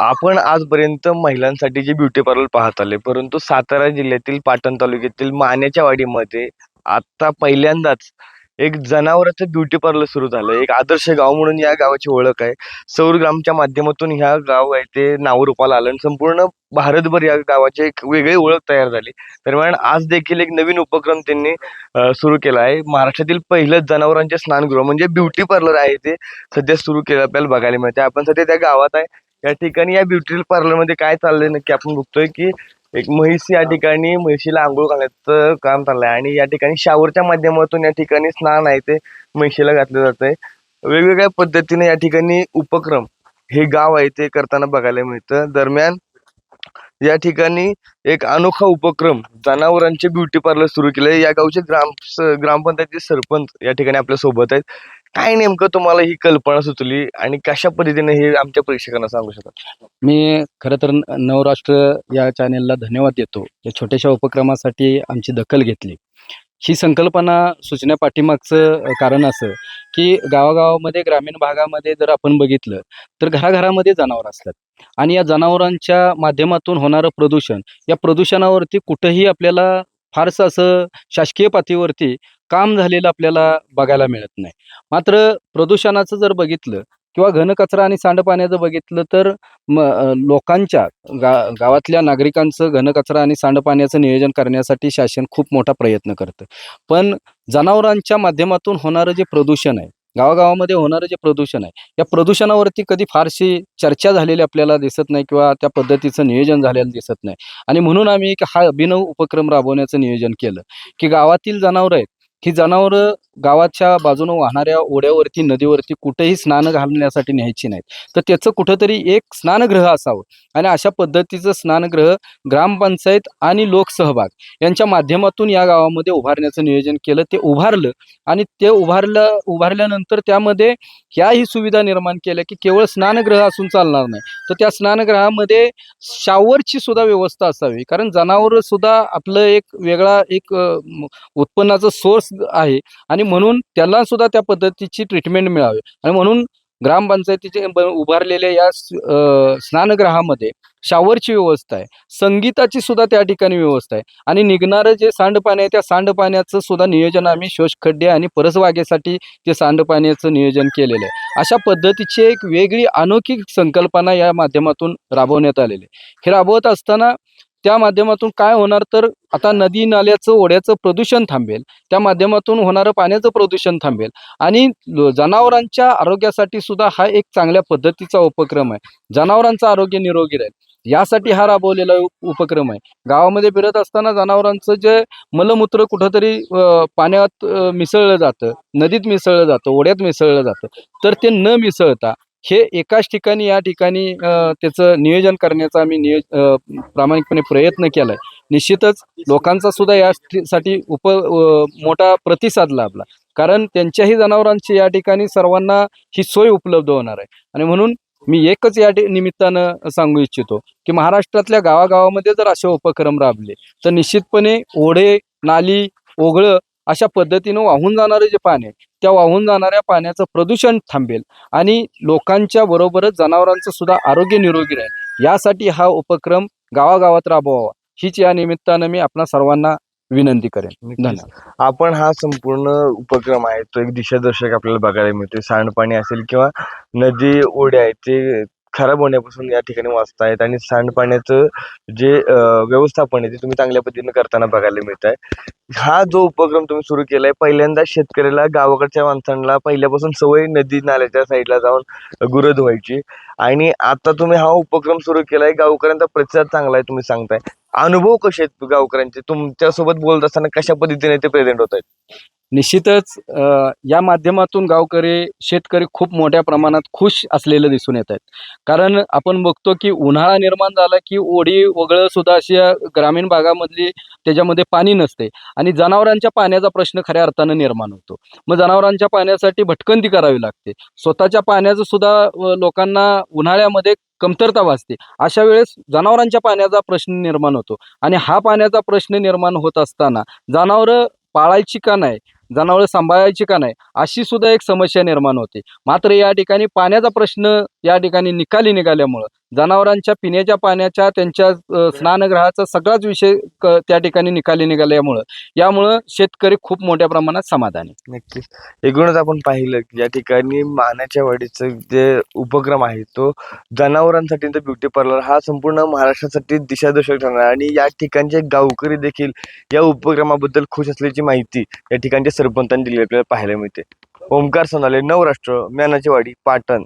आपण आजपर्यंत महिलांसाठी जे ब्युटी पार्लर पाहत आले, परंतु सातारा जिल्ह्यातील पाटण तालुक्यातील माण्याच्या वाडीमध्ये आता पहिल्यांदाच एक जनावरांचं ब्युटी पार्लर सुरू झालं. एक आदर्श गाव म्हणून या गावाची ओळख आहे. सौर ग्रामच्या माध्यमातून ह्या गाव आहे ते नावारूपाला आलं आणि संपूर्ण भारतभर या गावाची एक वेगळी ओळख तयार झाली. दरम्यान आज देखील एक नवीन उपक्रम त्यांनी सुरू केला आहे. महाराष्ट्रातील पहिलं जनावरांचे स्नानगृह म्हणजे ब्युटी पार्लर आहे ते सध्या सुरू केलं आपल्याला बघायला मिळते. आपण सध्या त्या गावात आहे. या ठिकाणी या ब्युटी पार्लर मध्ये काय चाललंय नक्की आपण बघतोय की एक म्हैस या ठिकाणी म्हैशीला आंघोळ घालण्याचं काम चाललंय आणि या ठिकाणी शावरच्या माध्यमातून या ठिकाणी स्नान आहे ते म्हैशीला घातलं जातंय. वेगवेगळ्या पद्धतीने या ठिकाणी उपक्रम हे गाव आहे ते करताना बघायला मिळतं. दरम्यान या ठिकाणी एक अनोखा उपक्रम जनावरांचे ब्युटी पार्लर सुरू केले. या गावचे ग्रामपंचायतीचे सरपंच या ठिकाणी आपल्या सोबत आहेत. काय नेमकं तुम्हाला ही कल्पना सुचली आणि कशा पद्धतीने हे आमच्या प्रेक्षकांना सांगू शकता? मी खरं तर नवराष्ट्र या चॅनेलला धन्यवाद देतो. या छोट्याशा उपक्रमासाठी आमची दखल घेतली. ही संकल्पना सुचण्यापाठीमागचं कारण असं की गावागावामध्ये ग्रामीण भागामध्ये जर आपण बघितलं तर घराघरामध्ये जनावर असतात आणि या जनावरांच्या माध्यमातून होणारं प्रदूषण, या प्रदूषणावरती कुठंही आपल्याला फारसं असं शासकीय पातळीवरती काम झालेलं आपल्याला बघायला मिळत नाही. मात्र प्रदूषणाचं जर बघितलं किंवा घनकचरा आणि सांडपाण्याचं बघितलं तर लोकांच्या गावातल्या नागरिकांचं घनकचरा आणि सांडपाण्याचं नियोजन करण्यासाठी शासन खूप मोठा प्रयत्न करतं. पण जनावरांच्या माध्यमातून होणारं जे प्रदूषण आहे, गावागावामध्ये होणारं जे प्रदूषण आहे, या प्रदूषणावरती कधी फारशी चर्चा झालेली आपल्याला दिसत नाही किंवा त्या पद्धतीचं नियोजन झालेलं दिसत नाही. आणि म्हणून आम्ही एक हा अभिनव उपक्रम राबवण्याचं नियोजन केलं की गावातील जनावरं आहेत, ही जनावरं गावाच्या बाजूने वाहणाऱ्या ओढ्यावरती, नदीवरती कुठेही स्नान घालण्यासाठी न्यायची नाहीत. तर त्याचं कुठंतरी एक स्नानगृह असावं आणि अशा पद्धतीचं स्नानगृह ग्रामपंचायत आणि लोकसहभाग यांच्या माध्यमातून या गावामध्ये उभारण्याचं नियोजन केलं. ते उभारलं आणि ते उभारल्यानंतर त्यामध्ये ह्याही सुविधा निर्माण केल्या की केवळ स्नानगृह असून चालणार नाही, तर त्या स्नानगृहामध्ये शॉवरची सुद्धा व्यवस्था असावी. कारण जनावर सुद्धा आपलं एक वेगळा एक उत्पन्नाचा सोर्स आहे आणि म्हणून त्याला सुद्धा त्या पद्धतीची ट्रीटमेंट मिळावी. आणि म्हणून ग्रामपंचायतीचे उभारलेल्या या स्नानगृहामध्ये शॉवरची व्यवस्था आहे, संगीताची सुद्धा त्या ठिकाणी व्यवस्था आहे आणि निघणारं जे सांडपाणी आहे त्या सांडपाण्याचं सुद्धा नियोजन आम्ही शोषखड्डे आणि परसबागेसाठी ते सांडपाण्याचं नियोजन केलेलं आहे. अशा पद्धतीची एक वेगळी अनोखी संकल्पना या माध्यमातून राबवण्यात आलेली आहे. हे राबवत असताना त्या माध्यमातून काय होणार तर आता नदी नाल्याचं ओढ्याचं प्रदूषण थांबेल, त्या माध्यमातून होणारं पाण्याचं प्रदूषण थांबेल आणि जनावरांच्या आरोग्यासाठी सुद्धा हा एक चांगल्या पद्धतीचा उपक्रम आहे. जनावरांचं आरोग्य निरोगी राहील यासाठी हा राबवलेला उपक्रम आहे. गावामध्ये फिरत असताना जनावरांचं जे मलमूत्र कुठंतरी पाण्यात मिसळलं जातं, नदीत मिसळलं जातं, ओढ्यात मिसळलं जातं, तर ते न मिसळता हे एकाच ठिकाणी या ठिकाणी त्याचं नियोजन करण्याचा आम्ही प्रामाणिकपणे प्रयत्न केला आहे. निश्चितच लोकांचा सुद्धा यासाठी मोठा प्रतिसाद लाभला, कारण त्यांच्याही जनावरांची या ठिकाणी सर्वांना ही सोय उपलब्ध होणार आहे. आणि म्हणून मी एकच या निमित्तानं सांगू इच्छितो की महाराष्ट्रातल्या गावागावामध्ये जर असे उपक्रम राबले तर निश्चितपणे ओढे, नाली, ओघळं अशा पद्धतीनं वाहून जाणारे जे पाणी आहे त्या वाहून जाणाऱ्या पाण्याचं प्रदूषण थांबेल आणि लोकांच्या बरोबरच जनावरांचं सुद्धा आरोग्य निरोगी राहील. यासाठी हा उपक्रम गावागावात राबवावा हीच या निमित्तानं मी आपणा सर्वांना विनंती करेन. धन्यवाद. आपण हा संपूर्ण उपक्रम आहे तो एक दिशादर्शक आपल्याला बघायला मिळते. सांडपाणी असेल किंवा नदी ओढे आहेत ते खराब होण्यापासून या ठिकाणी वाचतायत आणि सांडपाण्याचं जे व्यवस्थापन आहे ते तुम्ही चांगल्या पद्धतीने करताना बघायला मिळत आहे. हा जो उपक्रम तुम्ही सुरू केलाय, पहिल्यांदा शेतकऱ्याला गावाकडच्या माणसांना पहिल्यापासून सवय नदी नाल्याच्या साईडला जाऊन गुरं धुवायची आणि आता तुम्ही हा उपक्रम सुरू केलाय, गावकऱ्यांचा प्रतिसाद चांगला आहे तुम्ही सांगताय. अनुभव कसे आहेत गावकऱ्यांचे? तुमच्यासोबत बोलत असताना कशा पद्धतीने ते प्रेझेंट होत आहेत? निश्चितच या माध्यमातून गावकरी, शेतकरी खूप मोठ्या प्रमाणात खुश असलेलं दिसून येत आहेत. कारण आपण बघतो की उन्हाळा निर्माण झाला की ओढी वगळं सुद्धा अशा ग्रामीण भागामधली त्याच्यामध्ये पाणी नसते आणि जनावरांच्या पाण्याचा प्रश्न खऱ्या अर्थानं निर्माण होतो. मग जनावरांच्या पाण्यासाठी भटकंती करावी लागते. स्वतःच्या पाण्याचं सुद्धा लोकांना उन्हाळ्यामध्ये कमतरता भासते. अशा वेळेस जनावरांच्या पाण्याचा प्रश्न निर्माण होतो आणि हा पाण्याचा प्रश्न निर्माण होत असताना जनावरं पाळायची का नाही, जनावरं सांभाळायची का नाही, अशी सुद्धा एक समस्या निर्माण होते. मात्र या ठिकाणी पाण्याचा प्रश्न या ठिकाणी निकाली निघाल्यामुळं जनावरांच्या पिण्याच्या पाण्याच्या त्यांच्या स्नानगृहाचा सगळाच विषय त्या ठिकाणी निकाली निघाल्यामुळं यामुळं शेतकरी खूप मोठ्या प्रमाणात समाधानी. नक्कीच. एकूणच आपण पाहिलं की या ठिकाणी मानाच्या वाडीचं जे उपक्रम आहे तो जनावरांसाठी ब्युटी पार्लर हा संपूर्ण महाराष्ट्रासाठी दिशादर्शक ठरणार आहे आणि या ठिकाणचे गावकरी देखील या उपक्रमाबद्दल खुश असल्याची माहिती या ठिकाणच्या सरपंचांनी दिली आपल्याला पाहायला मिळते. ओमकार सोनाले, नवराष्ट्र, मानाची वाडी, पाटण.